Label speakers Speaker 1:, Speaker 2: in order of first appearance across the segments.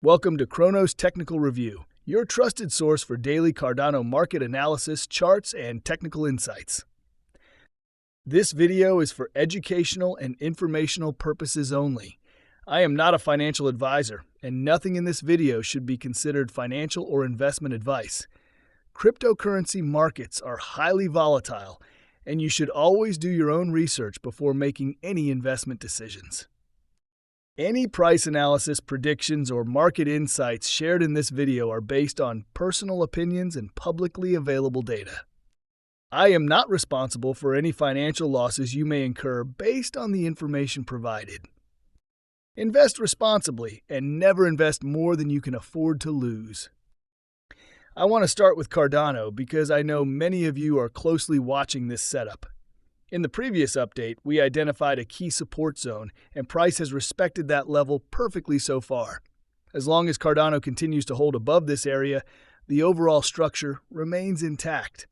Speaker 1: Welcome to Cronos Technical Review, your trusted source for daily Cardano market analysis, charts, and technical insights. This video is for educational and informational purposes only. I am not a financial advisor, and nothing in this video should be considered financial or investment advice. Cryptocurrency markets are highly volatile, and you should always do your own research before making any investment decisions. Any price analysis, predictions, or market insights shared in this video are based on personal opinions and publicly available data. I am not responsible for any financial losses you may incur based on the information provided. Invest responsibly and never invest more than you can afford to lose. I want to start with Cardano because I know many of you are closely watching this setup. In the previous update, we identified a key support zone, and price has respected that level perfectly so far. As long as Cardano continues to hold above this area, the overall structure remains intact.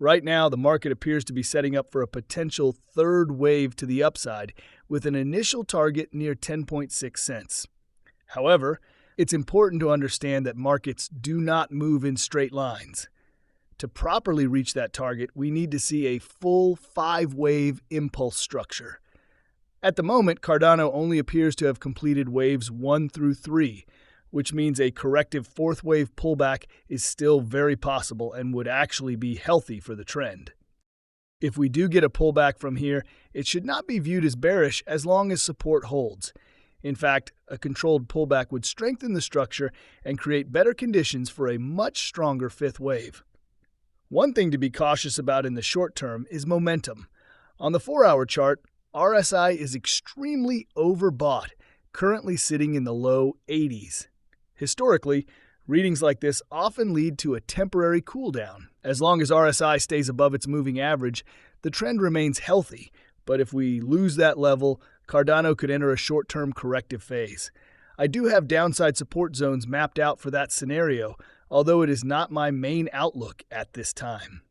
Speaker 1: Right now, the market appears to be setting up for a potential third wave to the upside, with an initial target near 10.6 cents. However, it's important to understand that markets do not move in straight lines. To properly reach that target, we need to see a full 5-wave impulse structure. At the moment, Cardano only appears to have completed waves 1 through 3, which means a corrective 4th wave pullback is still very possible and would actually be healthy for the trend. If we do get a pullback from here, it should not be viewed as bearish as long as support holds. In fact, a controlled pullback would strengthen the structure and create better conditions for a much stronger 5th wave. One thing to be cautious about in the short term is momentum. On the 4-hour chart, RSI is extremely overbought, currently sitting in the low 80s. Historically, readings like this often lead to a temporary cooldown. As long as RSI stays above its moving average, the trend remains healthy, but if we lose that level, Cardano could enter a short-term corrective phase. I do have downside support zones mapped out for that scenario, although it is not my main outlook at this time.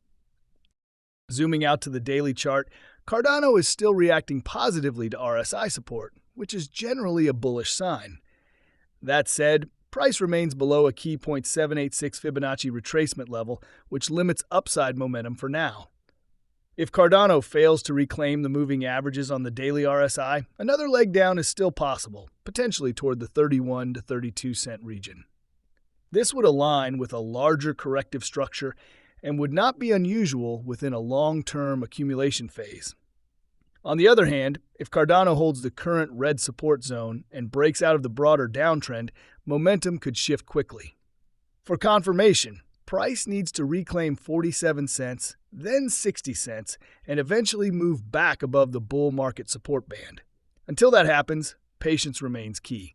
Speaker 1: Zooming out to the daily chart, Cardano is still reacting positively to RSI support, which is generally a bullish sign. That said, price remains below a key 0.786 Fibonacci retracement level, which limits upside momentum for now. If Cardano fails to reclaim the moving averages on the daily RSI, another leg down is still possible, potentially toward the 31 to 32 cent region. This would align with a larger corrective structure and would not be unusual within a long-term accumulation phase. On the other hand, if Cardano holds the current red support zone and breaks out of the broader downtrend, momentum could shift quickly. For confirmation, price needs to reclaim 47 cents, then 60 cents, and eventually move back above the bull market support band. Until that happens, patience remains key.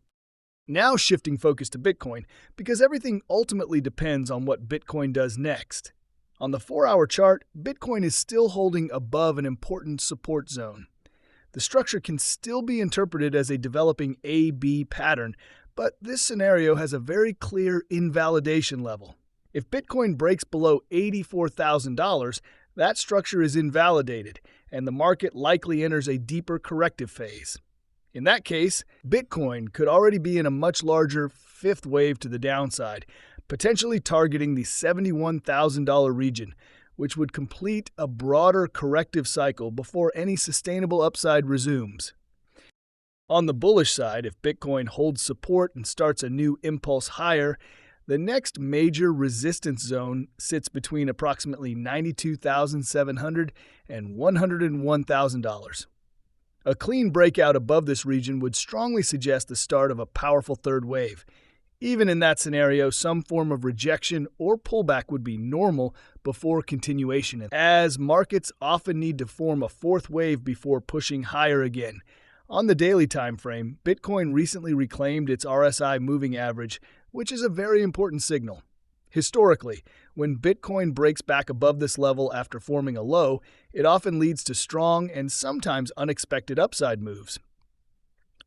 Speaker 1: Now shifting focus to Bitcoin, because everything ultimately depends on what Bitcoin does next. On the 4-hour chart, Bitcoin is still holding above an important support zone. The structure can still be interpreted as a developing A-B pattern, but this scenario has a very clear invalidation level. If Bitcoin breaks below $84,000, that structure is invalidated, and the market likely enters a deeper corrective phase. In that case, Bitcoin could already be in a much larger 5th wave to the downside, potentially targeting the $71,000 region, which would complete a broader corrective cycle before any sustainable upside resumes. On the bullish side, if Bitcoin holds support and starts a new impulse higher, the next major resistance zone sits between approximately $92,700 and $101,000. A clean breakout above this region would strongly suggest the start of a powerful third wave. Even in that scenario, some form of rejection or pullback would be normal before continuation, as markets often need to form a 4th wave before pushing higher again. On the daily time frame, Bitcoin recently reclaimed its RSI moving average, which is a very important signal. Historically, when Bitcoin breaks back above this level after forming a low, it often leads to strong and sometimes unexpected upside moves.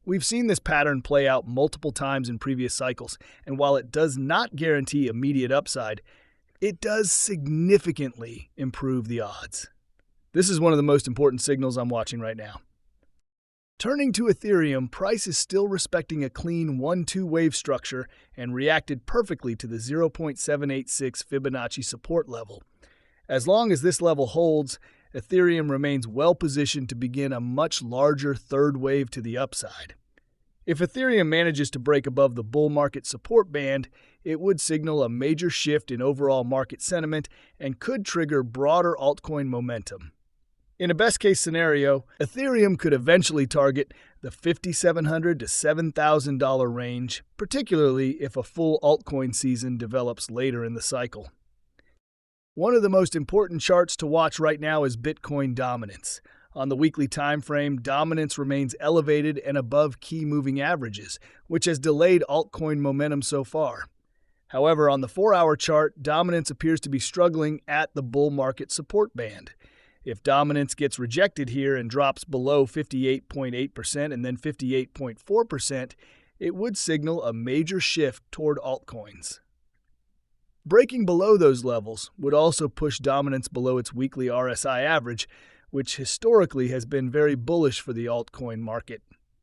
Speaker 1: We've seen this pattern play out multiple times in previous cycles, and while it does not guarantee immediate upside, it does significantly improve the odds. This is one of the most important signals I'm watching right now. Turning to Ethereum, price is still respecting a clean 1-2 wave structure and reacted perfectly to the 0.786 Fibonacci support level. As long as this level holds, Ethereum remains well positioned to begin a much larger third wave to the upside. If Ethereum manages to break above the bull market support band, it would signal a major shift in overall market sentiment and could trigger broader altcoin momentum. In a best-case scenario, Ethereum could eventually target the $5,700 to $7,000 range, particularly if a full altcoin season develops later in the cycle. One of the most important charts to watch right now is Bitcoin dominance. On the weekly time frame, dominance remains elevated and above key moving averages, which has delayed altcoin momentum so far. However, on the 4-hour chart, dominance appears to be struggling at the bull market support band. If dominance gets rejected here and drops below 58.8% and then 58.4%, it would signal a major shift toward altcoins. Breaking below those levels would also push dominance below its weekly RSI average, which historically has been very bullish for the altcoin market.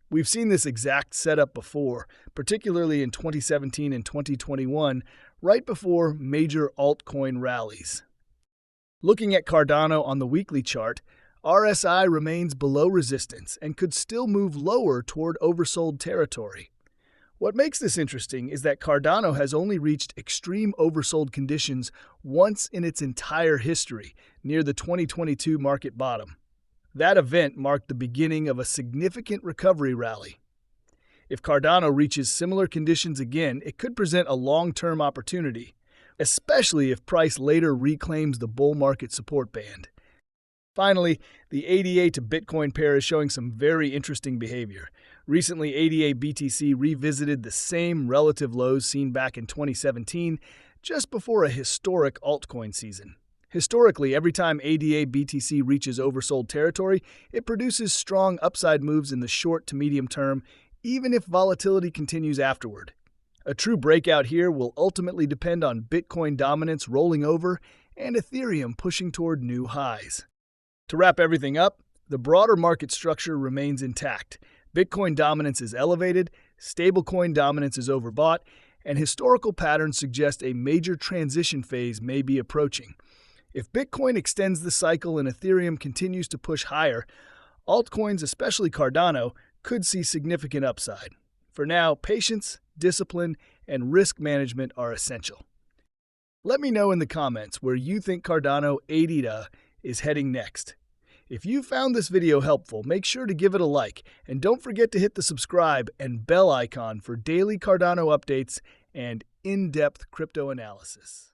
Speaker 1: We've seen this exact setup before, particularly in 2017 and 2021, right before major altcoin rallies. Looking at Cardano on the weekly chart, RSI remains below resistance and could still move lower toward oversold territory. What makes this interesting is that Cardano has only reached extreme oversold conditions once in its entire history, near the 2022 market bottom. That event marked the beginning of a significant recovery rally. If Cardano reaches similar conditions again, it could present a long-term opportunity, especially if price later reclaims the bull market support band. Finally, the ADA to Bitcoin pair is showing some very interesting behavior. Recently, ADA BTC revisited the same relative lows seen back in 2017, just before a historic altcoin season. Historically, every time ADA BTC reaches oversold territory, it produces strong upside moves in the short to medium term, even if volatility continues afterward. A true breakout here will ultimately depend on Bitcoin dominance rolling over and Ethereum pushing toward new highs. To wrap everything up, the broader market structure remains intact. Bitcoin dominance is elevated, stablecoin dominance is overbought, and historical patterns suggest a major transition phase may be approaching. If Bitcoin extends the cycle and Ethereum continues to push higher, altcoins, especially Cardano, could see significant upside. For now, patience, discipline, and risk management are essential. Let me know in the comments where you think Cardano ADA is heading next. If you found this video helpful, make sure to give it a like, and don't forget to hit the subscribe and bell icon for daily Cardano updates and in-depth crypto analysis.